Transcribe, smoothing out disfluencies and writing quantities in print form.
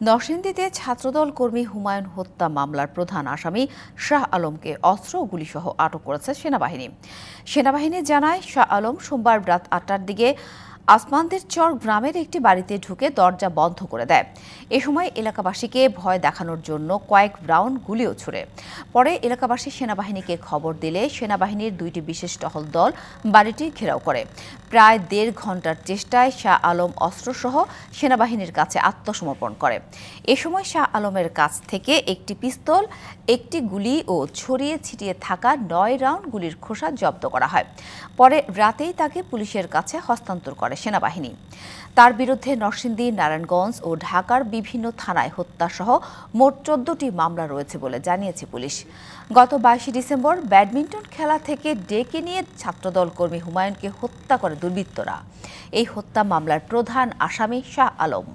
নরসিংদীতে ছাত্রদল কর্মী হুমায়ুন হত্যা মামলার প্রধান আসামি শাহ আলমকে অস্ত্র ও গুলিসহ আটক করেছে সেনাবাহিনী। সেনাবাহিনী জানায়, শাহ আলম সোমবার রাত ৮টার দিকে আসমানদের চর গ্রামের একটি বাড়িতে ঢুকে দরজা বন্ধ করে দেয়। এ সময় এলাকাবাসীকে ভয় দেখানোর জন্য কয়েক রাউন্ড গুলিও ছুড়ে। পরে এলাকাবাসী সেনাবাহিনীকে খবর দিলে সেনাবাহিনীর ২টি বিশেষ টহল দল বাড়িটি ঘেরাও করে। প্রায় ১.৫ ঘণ্টার চেষ্টায় শাহ আলম অস্ত্রসহ সেনাবাহিনীর কাছে আত্মসমর্পণ করে। এ সময় শাহ আলমের কাছ থেকে একটি পিস্তল, একটি গুলি ও ছড়িয়ে ছিটিয়ে থাকা ৯ রাউন্ড গুলির খোসা জব্দ করা হয়। পরে রাতেই তাকে পুলিশের কাছে হস্তান্তর করে সেনাবাহিনী। তার বিরুদ্ধে নরসিংদী, নারায়ণগঞ্জ ও ঢাকার বিভিন্ন থানায় হত্যাসহ মোট ১৪টি মামলা রয়েছে বলে জানিয়েছে পুলিশ। গত ২২ ডিসেম্বর ব্যাডমিন্টন খেলা থেকে ডেকে নিয়ে ছাত্রদল কর্মী হুমায়ুনকে হত্যা করে দুর্বৃত্তরা। এই হত্যা মামলার প্রধান আসামি শাহ আলম।